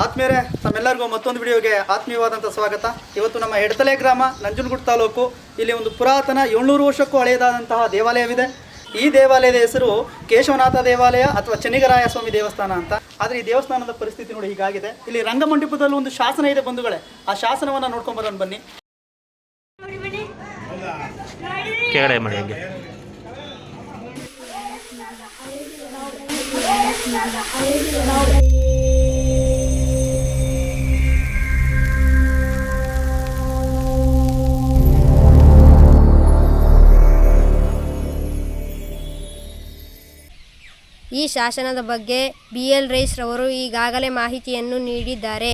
ಆತ್ಮೀಯರೇ, ತಮ್ಮೆಲ್ಲರಿಗೂ ಮತ್ತೊಂದು ವಿಡಿಯೋಗೆ ಆತ್ಮೀಯವಾದಂಥ ಸ್ವಾಗತ. ಇವತ್ತು ನಮ್ಮ ಎಡತಲೆ ಗ್ರಾಮ, ನಂಜನಗೂಡು ತಾಲೂಕು, ಇಲ್ಲಿ ಒಂದು ಪುರಾತನ 700 ವರ್ಷಕ್ಕೂ ಹಳೆಯದಾದಂತಹ ದೇವಾಲಯವಿದೆ. ಈ ದೇವಾಲಯದ ಹೆಸರು ಕೇಶವನಾಥ ದೇವಾಲಯ ಅಥವಾ ಚೆನ್ನಿಗರಾಯ ಸ್ವಾಮಿ ದೇವಸ್ಥಾನ ಅಂತ. ಆದರೆ ಈ ದೇವಸ್ಥಾನದ ಪರಿಸ್ಥಿತಿ ನೋಡಿ ಹೀಗಾಗಿದೆ. ಇಲ್ಲಿ ರಂಗಮಂಟಪದಲ್ಲಿ ಒಂದು ಶಾಸನ ಇದೆ ಬಂಧುಗಳೇ, ಆ ಶಾಸನವನ್ನು ನೋಡ್ಕೊಂಡು ಬರೋಣ ಬನ್ನಿ. ಈ ಶಾಸನದ ಬಗ್ಗೆ BL ರೈಸ್ ರವರು ಈಗಾಗಲೇ ಮಾಹಿತಿಯನ್ನು ನೀಡಿದ್ದಾರೆ.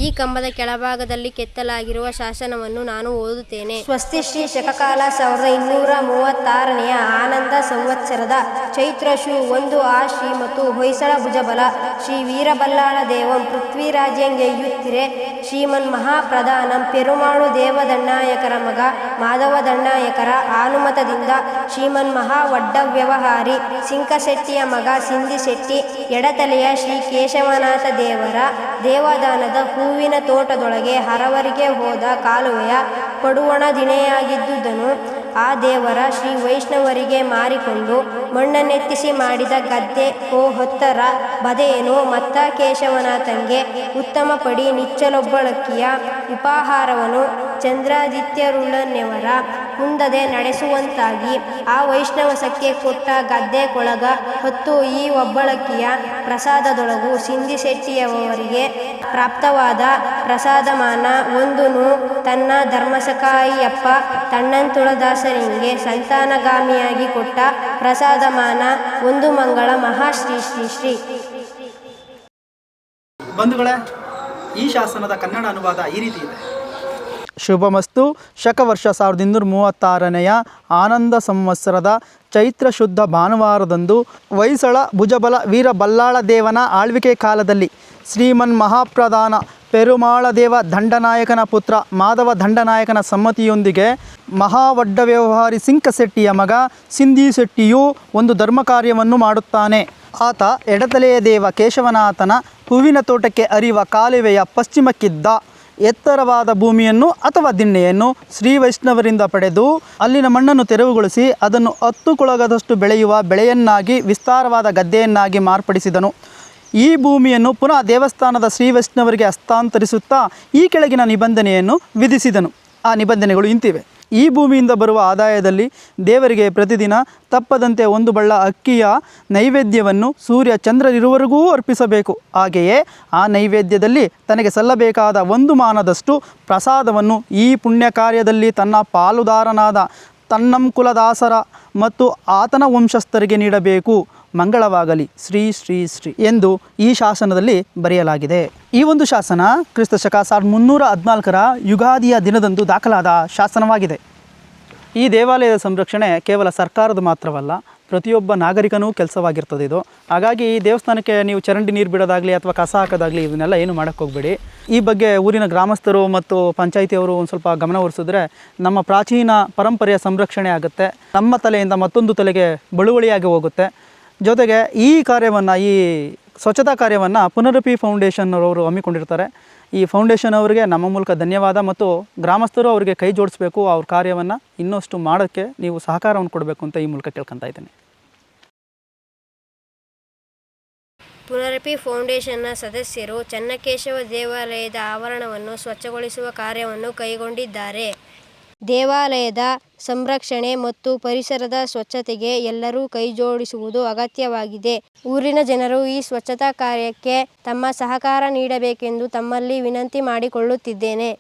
ಈ ಕಂಬದ ಕೆಳಭಾಗದಲ್ಲಿ ಕೆತ್ತಲಾಗಿರುವ ಶಾಸನವನ್ನು ನಾನು ಓದುತ್ತೇನೆ. ಸ್ವಸ್ತಿ ಶ್ರೀ ಶಕಕಾಲ 1236ನೆಯ ಆನಂದ ಸಂವತ್ಸರದ ಚೈತ್ರ ಶು 1 ಆಶಿ ಮತ್ತು ಹೊಯ್ಸಳ ಭುಜಬಲ ಶ್ರೀ ವೀರಬಲ್ಲಾಳ ದೇವಂ ಪೃಥ್ವಿರಾಜ್ಯಂಗೆಯುತ್ತಿರೆ ಶ್ರೀಮನ್ ಮಹಾಪ್ರಧಾನಂ ಪೆರುಮಾಳು ದೇವದಣ್ಣಾಯಕರ ಮಗ ಮಾಧವ ದಣ್ಣಾಯಕರ ಆನುಮತದಿಂದ ಶ್ರೀಮನ್ ಮಹಾವಡ್ಡ ವ್ಯವಹಾರಿ ಸಿಂಕಶೆಟ್ಟಿಯ ಮಗ ಸಿಂಧಿಶೆಟ್ಟಿ ಎಡತಲೆಯ ಶ್ರೀ ಕೇಶವನಾಥ ದೇವರ ದೇವದಾನದ ಹೂವಿನ ತೋಟದೊಳಗೆ ಹರವರಿಗೆ ಹೋದ ಕಾಲುವೆಯ ಪಡುವಣ ದಿಣೆಯಾಗಿದ್ದುದನ್ನು ಆ ದೇವರ ಶ್ರೀ ವೈಷ್ಣವರಿಗೆ ಮಾರಿಕೊಂಡು ಮಣ್ಣನ್ನೆತ್ತಿಸಿ ಮಾಡಿದ ಗದ್ದೆ ಓ ಹೊತ್ತರ ಬದೆಯೇನು ಮತ್ತ ಕೇಶವನಾಥಂಗೆ ಉತ್ತಮ ಪಡಿ ನಿಚ್ಚಲೊಬ್ಬಳಕ್ಕಿಯ ಉಪಾಹಾರವನ್ನು ಚಂದ್ರಾದಿತ್ಯರುಳ್ಳನೆವರ ಮುಂದದೆ ನಡೆಸುವಂತಾಗಿ ಆ ವೈಷ್ಣವಸಕ್ಕೆ ಕೊಟ್ಟ ಗದ್ದೆ ಕೊಳಗ ಹೊತ್ತು ಈ ಒಬ್ಬಳಕ್ಕಿಯ ಪ್ರಸಾದದೊಳಗು ಸಿಂಧಿಶೆಟ್ಟಿಯವರಿಗೆ ಪ್ರಾಪ್ತವಾದ ಪ್ರಸಾದಮಾನ ಒಂದುನು ತನ್ನ ಧರ್ಮಸಕಾಯಿಯಪ್ಪ ತಣ್ಣಂತುಳದಾಸರಿಂಗೆ ಸಂತಾನಗಾಮಿಯಾಗಿ ಕೊಟ್ಟ ಪ್ರಸಾದಮಾನ ಒಂದು ಮಂಗಳ ಮಹಾಶ್ರೀ ಶ್ರೀ ಶ್ರೀ. ಬಂಧುಗಳೇ, ಈ ಶಾಸನದ ಕನ್ನಡ ಅನುವಾದ ಈ ರೀತಿ ಇದೆ. ಶುಭಮಸ್ತು. ಶಕವರ್ಷ 1236ನೆಯ ಆನಂದ ಸಂವತ್ಸರದ ಚೈತ್ರ ಶುದ್ಧ ಭಾನುವಾರದಂದು ಹೊಯ್ಸಳ ಭುಜಬಲ ವೀರಬಲ್ಲಾಳ ದೇವನ ಆಳ್ವಿಕೆ ಕಾಲದಲ್ಲಿ ಶ್ರೀಮನ್ ಮಹಾಪ್ರಧಾನ ಪೆರುಮಾಳದೇವ ದಂಡನಾಯಕನ ಪುತ್ರ ಮಾಧವ ದಂಡನಾಯಕನ ಸಮ್ಮತಿಯೊಂದಿಗೆ ಮಹಾವಡ್ಡ ವ್ಯವಹಾರಿ ಸಿಂಕಶೆಟ್ಟಿಯ ಮಗ ಸಿಂಧಿಶೆಟ್ಟಿಯು ಒಂದು ಧರ್ಮ ಕಾರ್ಯವನ್ನು ಮಾಡುತ್ತಾನೆ. ಆತ ಎಡತಲೆಯ ದೇವ ಕೇಶವನಾಥನ ಹೂವಿನ ತೋಟಕ್ಕೆ ಹರಿಯುವ ಕಾಲುವೆಯ ಪಶ್ಚಿಮಕ್ಕಿದ್ದ ಎತ್ತರವಾದ ಭೂಮಿಯನ್ನು ಅಥವಾ ದಿಣ್ಣೆಯನ್ನು ಶ್ರೀ ವೈಷ್ಣವರಿಂದ ಪಡೆದು ಅಲ್ಲಿನ ಮಣ್ಣನ್ನು ತೆರವುಗೊಳಿಸಿ ಅದನ್ನು 10 ಕೊಳಗದಷ್ಟು ಬೆಳೆಯುವ ಬೆಳೆಯನ್ನಾಗಿ ವಿಸ್ತಾರವಾದ ಗದ್ದೆಯನ್ನಾಗಿ ಮಾರ್ಪಡಿಸಿದನು. ಈ ಭೂಮಿಯನ್ನು ಪುನಃ ದೇವಸ್ಥಾನದ ಶ್ರೀ ವೈಷ್ಣವರಿಗೆ ಹಸ್ತಾಂತರಿಸುತ್ತಾ ಈ ಕೆಳಗಿನ ನಿಬಂಧನೆಯನ್ನು ವಿಧಿಸಿದನು. ಆ ನಿಬಂಧನೆಗಳು ಇಂತಿವೆ. ಈ ಭೂಮಿಯಿಂದ ಬರುವ ಆದಾಯದಲ್ಲಿ ದೇವರಿಗೆ ಪ್ರತಿದಿನ ತಪ್ಪದಂತೆ 1 ಬಳ್ಳ ಅಕ್ಕಿಯ ನೈವೇದ್ಯವನ್ನು ಸೂರ್ಯ ಚಂದ್ರರಿರುವವರೆಗೂ ಅರ್ಪಿಸಬೇಕು. ಹಾಗೆಯೇ ಆ ನೈವೇದ್ಯದಲ್ಲಿ ತನಗೆ ಸಲ್ಲಬೇಕಾದ 1 ಮಾನದಷ್ಟು ಪ್ರಸಾದವನ್ನು ಈ ಪುಣ್ಯ ಕಾರ್ಯದಲ್ಲಿ ತನ್ನ ಪಾಲುದಾರನಾದ ತನ್ನಂಕುಲದಾಸರ ಮತ್ತು ಆತನ ವಂಶಸ್ಥರಿಗೆ ನೀಡಬೇಕು. ಮಂಗಳವಾಗಲಿ ಶ್ರೀ ಶ್ರೀ ಶ್ರೀ ಎಂದು ಈ ಶಾಸನದಲ್ಲಿ ಬರೆಯಲಾಗಿದೆ. ಈ ಒಂದು ಶಾಸನ ಕ್ರಿಸ್ತ ಶಕ 1314ರ ಯುಗಾದಿಯ ದಿನದಂದು ದಾಖಲಾದ ಶಾಸನವಾಗಿದೆ. ಈ ದೇವಾಲಯದ ಸಂರಕ್ಷಣೆ ಕೇವಲ ಸರ್ಕಾರದ ಮಾತ್ರವಲ್ಲ, ಪ್ರತಿಯೊಬ್ಬ ನಾಗರಿಕನೂ ಕೆಲಸವಾಗಿರ್ತದೆ ಇದು. ಹಾಗಾಗಿ ಈ ದೇವಸ್ಥಾನಕ್ಕೆ ನೀವು ಚರಂಡಿ ನೀರು ಬಿಡೋದಾಗಲಿ ಅಥವಾ ಕಸ ಹಾಕೋದಾಗಲಿ ಇದನ್ನೆಲ್ಲ ಏನು ಮಾಡೋಕ್ಕೆ ಹೋಗಬೇಡಿ. ಈ ಬಗ್ಗೆ ಊರಿನ ಗ್ರಾಮಸ್ಥರು ಮತ್ತು ಪಂಚಾಯಿತಿಯವರು ಒಂದು ಸ್ವಲ್ಪ ಗಮನ ಹರಿಸಿದ್ರೆ ನಮ್ಮ ಪ್ರಾಚೀನ ಪರಂಪರೆಯ ಸಂರಕ್ಷಣೆ ಆಗುತ್ತೆ. ನಮ್ಮ ತಲೆಯಿಂದ ಮತ್ತೊಂದು ತಲೆಗೆ ಬಳುವಳಿಯಾಗಿ ಹೋಗುತ್ತೆ. ಜೊತೆಗೆ ಈ ಕಾರ್ಯವನ್ನು, ಈ ಸ್ವಚ್ಛತಾ ಕಾರ್ಯವನ್ನು ಪುನರಪಿ ಫೌಂಡೇಶನ್ ಅವರು ಹಮ್ಮಿಕೊಂಡಿರ್ತಾರೆ. ಈ ಫೌಂಡೇಶನ್ ಅವರಿಗೆ ನಮ್ಮ ಮೂಲಕ ಧನ್ಯವಾದ ಮತ್ತು ಗ್ರಾಮಸ್ಥರು ಅವರಿಗೆ ಕೈ ಜೋಡಿಸಬೇಕು. ಅವ್ರ ಕಾರ್ಯವನ್ನು ಇನ್ನಷ್ಟು ಮಾಡೋಕ್ಕೆ ನೀವು ಸಹಕಾರವನ್ನು ಕೊಡಬೇಕು ಅಂತ ಈ ಮೂಲಕ ಕೇಳ್ಕೊತಾ ಇದ್ದೇನೆ. ಪುನರಪಿ ಫೌಂಡೇಶನ್ನ ಸದಸ್ಯರು ಚನ್ನಕೇಶವ ದೇವಾಲಯದ ಆವರಣವನ್ನು ಸ್ವಚ್ಛಗೊಳಿಸುವ ಕಾರ್ಯವನ್ನು ಕೈಗೊಂಡಿದ್ದಾರೆ. ದೇವಾಲಯದ ಸಂರಕ್ಷಣೆ ಮತ್ತು ಪರಿಸರದ ಸ್ವಚ್ಛತೆಗೆ ಎಲ್ಲರೂ ಕೈಜೋಡಿಸುವುದು ಅಗತ್ಯವಾಗಿದೆ. ಊರಿನ ಜನರು ಈ ಸ್ವಚ್ಛತಾ ಕಾರ್ಯಕ್ಕೆ ತಮ್ಮ ಸಹಕಾರ ನೀಡಬೇಕೆಂದು ತಮ್ಮಲ್ಲಿ ವಿನಂತಿ ಮಾಡಿಕೊಳ್ಳುತ್ತಿದ್ದೇನೆ.